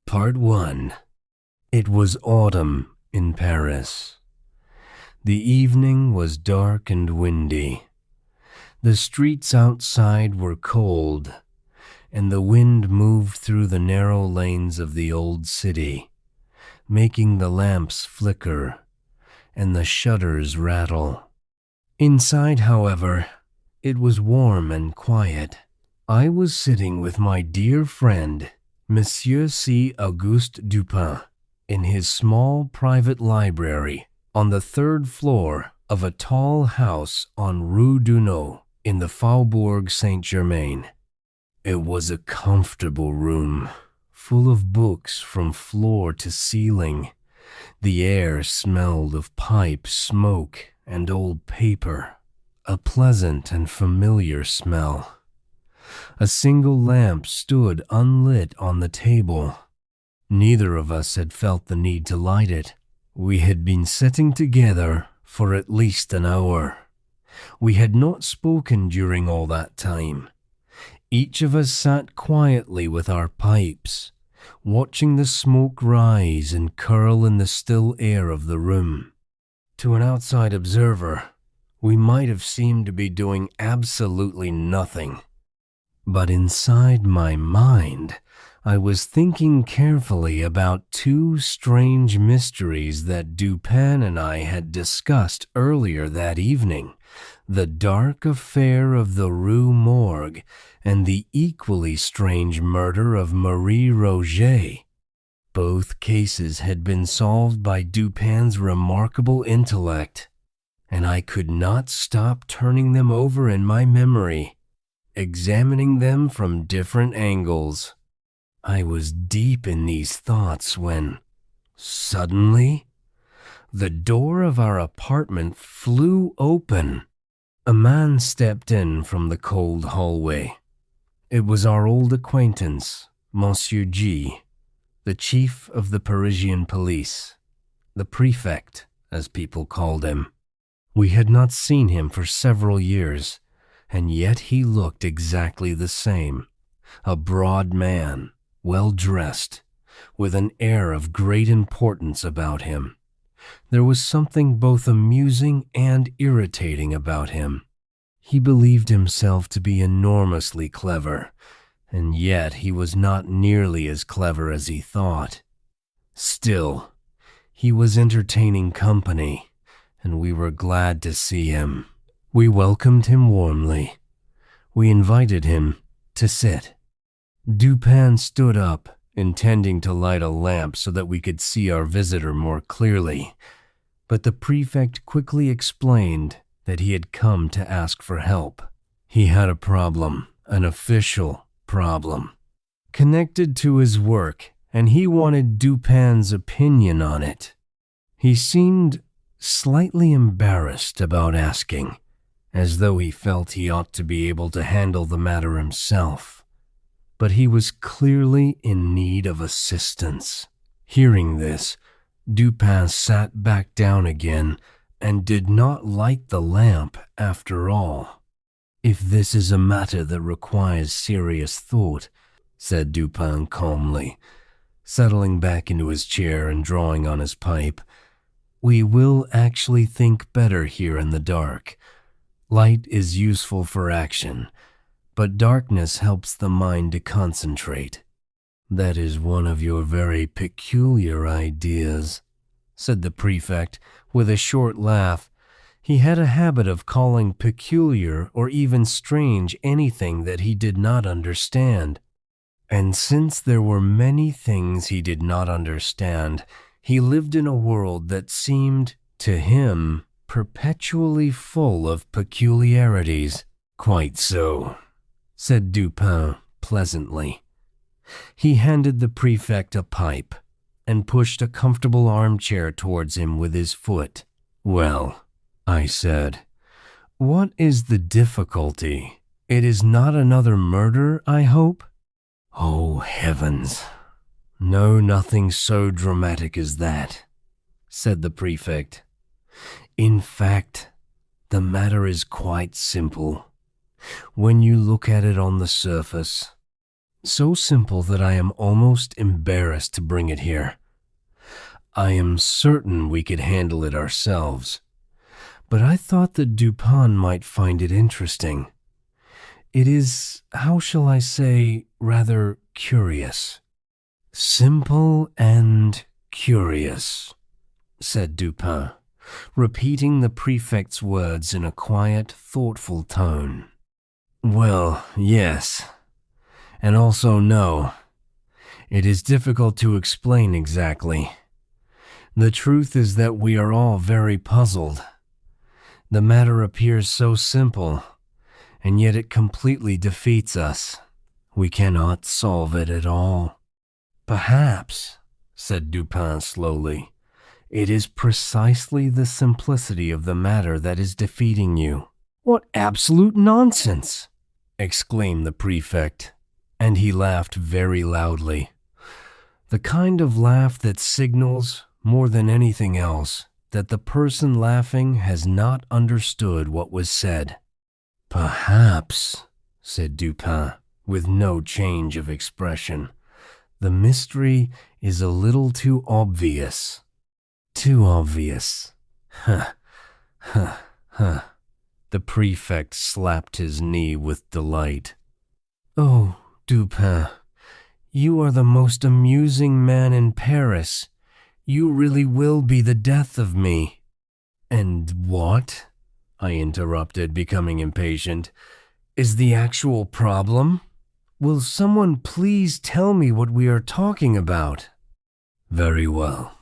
Part 1. It was autumn in Paris. The evening was dark and windy. The streets outside were cold, and the wind moved through the narrow lanes of the old city, making the lamps flicker and the shutters rattle. Inside, however, it was warm and quiet. I was sitting with my dear friend, Monsieur C. Auguste Dupin, in his small private library on the third floor of a tall house on Rue Dunot in the Faubourg Saint-Germain. It was a comfortable room, full of books from floor to ceiling. The air smelled of pipe smoke and old paper, a pleasant and familiar smell. A single lamp stood unlit on the table. Neither of us had felt the need to light it. We had been sitting together for at least an hour. We had not spoken during all that time. Each of us sat quietly with our pipes, watching the smoke rise and curl in the still air of the room. To an outside observer, we might have seemed to be doing absolutely nothing. But inside my mind, I was thinking carefully about two strange mysteries that Dupin and I had discussed earlier that evening: the dark affair of the Rue Morgue and the equally strange murder of Marie Roget. Both cases had been solved by Dupin's remarkable intellect, and I could not stop turning them over in my memory, examining them from different angles. I was deep in these thoughts when, suddenly, the door of our apartment flew open. A man stepped in from the cold hallway. It was our old acquaintance, Monsieur G., the chief of the Parisian police, the prefect, as people called him. We had not seen him for several years, and yet he looked exactly the same. A broad man, well-dressed, with an air of great importance about him. There was something both amusing and irritating about him. He believed himself to be enormously clever, and yet he was not nearly as clever as he thought. Still, he was entertaining company, and we were glad to see him. We welcomed him warmly. We invited him to sit. Dupin stood up, intending to light a lamp so that we could see our visitor more clearly, but the prefect quickly explained that he had come to ask for help. He had a problem, an official problem, connected to his work, and he wanted Dupin's opinion on it. He seemed slightly embarrassed about asking, as though he felt he ought to be able to handle the matter himself. But he was clearly in need of assistance. Hearing this, Dupin sat back down again and did not light the lamp after all. "If this is a matter that requires serious thought," said Dupin calmly, settling back into his chair and drawing on his pipe, "we will actually think better here in the dark. Light is useful for action, but darkness helps the mind to concentrate." "That is one of your very peculiar ideas," said the prefect with a short laugh. He had a habit of calling peculiar or even strange anything that he did not understand. And since there were many things he did not understand, he lived in a world that seemed, to him, perpetually full of peculiarities. "Quite so," said Dupin pleasantly. He handed the prefect a pipe and pushed a comfortable armchair towards him with his foot. "Well," I said, "what is the difficulty? It is not another murder, I hope?" "Oh, heavens! No, nothing so dramatic as that," said the prefect. "In fact, the matter is quite simple. When you look at it on the surface, So simple that I am almost embarrassed to bring it here. I am certain we could handle it ourselves, but I thought that Dupin might find it interesting. It is, how shall I say, rather curious. Simple and curious, said Dupin, repeating the prefect's words in a quiet, thoughtful tone. Well, yes, and also no. It is difficult to explain exactly. The truth is that we are all very puzzled. The matter appears so simple, and yet it completely defeats us. We cannot solve it at all. Perhaps, said Dupin slowly, it is precisely the simplicity of the matter that is defeating you. What absolute nonsense! Exclaimed the prefect, and he laughed very loudly. The kind of laugh that signals, more than anything else, that the person laughing has not understood what was said. Perhaps, said Dupin, with no change of expression, the mystery is a little too obvious. Too obvious. Huh, huh, huh. The prefect slapped his knee with delight. Oh, Dupin, you are the most amusing man in Paris. You really will be the death of me. And what? I interrupted, becoming impatient. Is the actual problem? Will someone please tell me what we are talking about? Very well,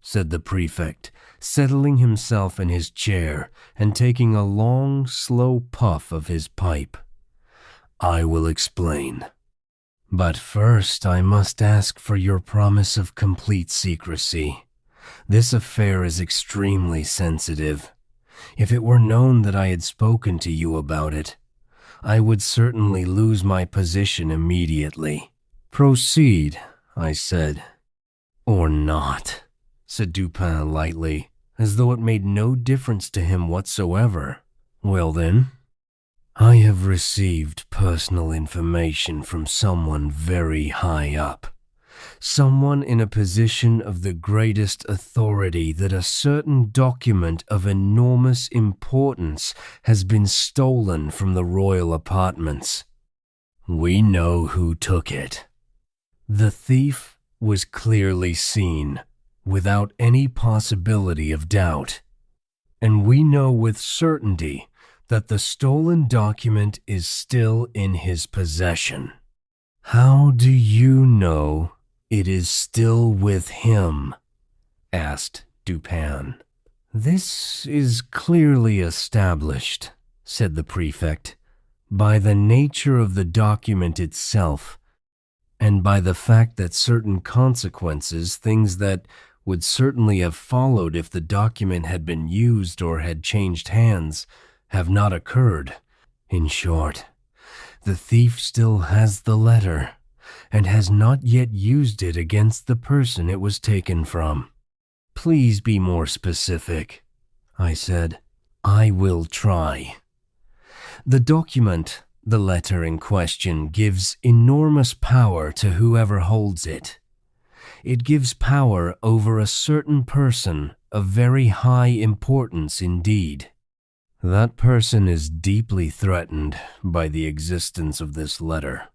said the prefect, settling himself in his chair and taking a long, slow puff of his pipe. I will explain. But first I must ask for your promise of complete secrecy. This affair is extremely sensitive. If it were known that I had spoken to you about it, I would certainly lose my position immediately. Proceed, I said. Or not, said Dupin lightly, as though it made no difference to him whatsoever. Well then, I have received personal information from someone very high up. Someone in a position of the greatest authority that a certain document of enormous importance has been stolen from the royal apartments. We know who took it. The thief was clearly seen, without any possibility of doubt. And we know with certainty that the stolen document is still in his possession. How do you know it is still with him? Asked Dupin. This is clearly established, said the prefect, by the nature of the document itself, and by the fact that certain consequences, things that would certainly have followed if the document had been used or had changed hands, have not occurred. In short, the thief still has the letter, and has not yet used it against the person it was taken from. Please be more specific, I said. I will try. The document, the letter in question, gives enormous power to whoever holds it. It gives power over a certain person of very high importance indeed. That person is deeply threatened by the existence of this letter.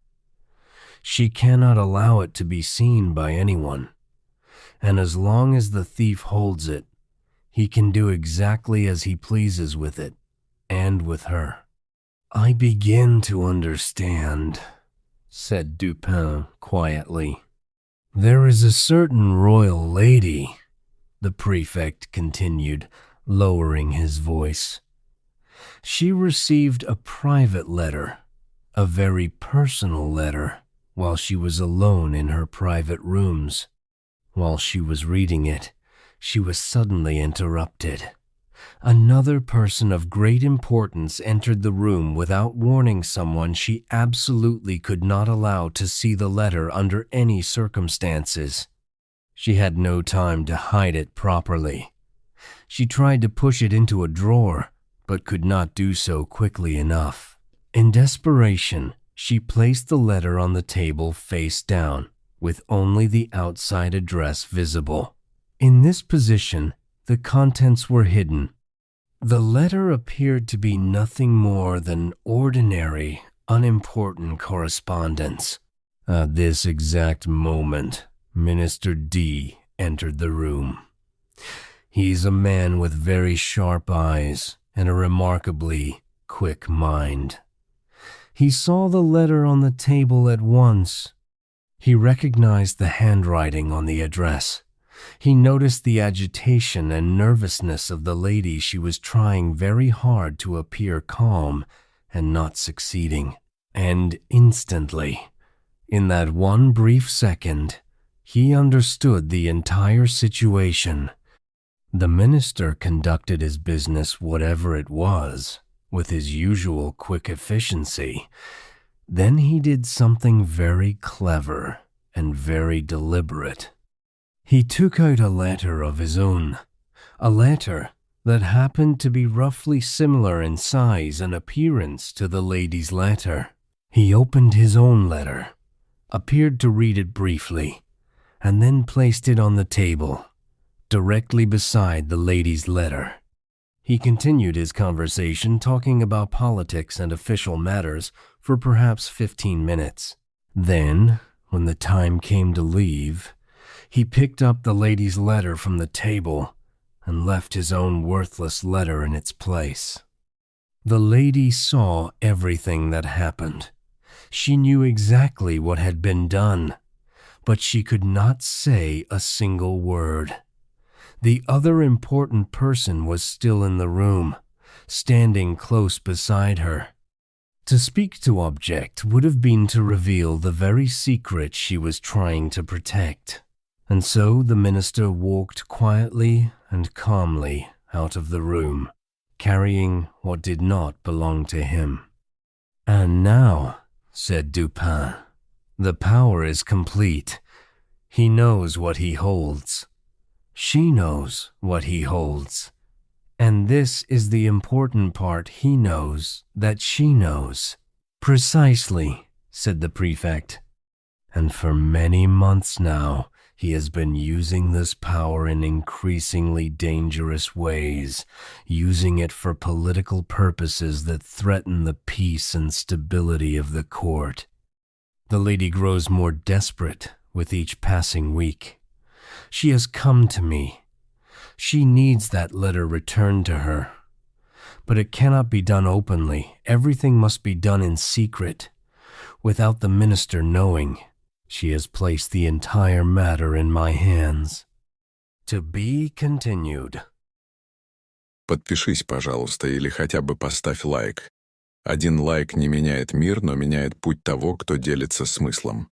She cannot allow it to be seen by anyone, and as long as the thief holds it, he can do exactly as he pleases with it, and with her. I begin to understand, said Dupin quietly. There is a certain royal lady, the prefect continued, lowering his voice. She received a private letter, a very personal letter, while she was alone in her private rooms. While she was reading it, she was suddenly interrupted. Another person of great importance entered the room without warning someone she absolutely could not allow to see the letter under any circumstances. She had no time to hide it properly. She tried to push it into a drawer, but could not do so quickly enough. In desperation, She placed the letter on the table face down, with only the outside address visible. In this position, the contents were hidden. The letter appeared to be nothing more than ordinary, unimportant correspondence. At this exact moment, Minister D entered the room. He's a man with very sharp eyes and a remarkably quick mind. He saw the letter on the table at once. He recognized the handwriting on the address. He noticed the agitation and nervousness of the lady. She was trying very hard to appear calm and not succeeding. And instantly, in that one brief second, he understood the entire situation. The minister conducted his business, whatever it was, with his usual quick efficiency. Then he did something very clever and very deliberate. He took out a letter of his own, a letter that happened to be roughly similar in size and appearance to the lady's letter. He opened his own letter, appeared to read it briefly, and then placed it on the table, directly beside the lady's letter. He continued his conversation, talking about politics and official matters for perhaps 15 minutes. Then, when the time came to leave, he picked up the lady's letter from the table and left his own worthless letter in its place. The lady saw everything that happened. She knew exactly what had been done, but she could not say a single word. The other important person was still in the room, standing close beside her. To speak to Object would have been to reveal the very secret she was trying to protect. And so the minister walked quietly and calmly out of the room, carrying what did not belong to him. "And now," said Dupin, "the power is complete. He knows what he holds. She knows what he holds. And this is the important part. He knows that she knows." "Precisely," said the prefect. "And for many months now, he has been using this power in increasingly dangerous ways, using it for political purposes that threaten the peace and stability of the court. The lady grows more desperate with each passing week. She has come to me. She needs that letter returned to her. But it cannot be done openly. Everything must be done in secret, without the minister knowing. She has placed the entire matter in my hands. To be continued. Подпишись, пожалуйста, или хотя бы поставь лайк. Один лайк не меняет мир, но меняет путь того, кто делится смыслом.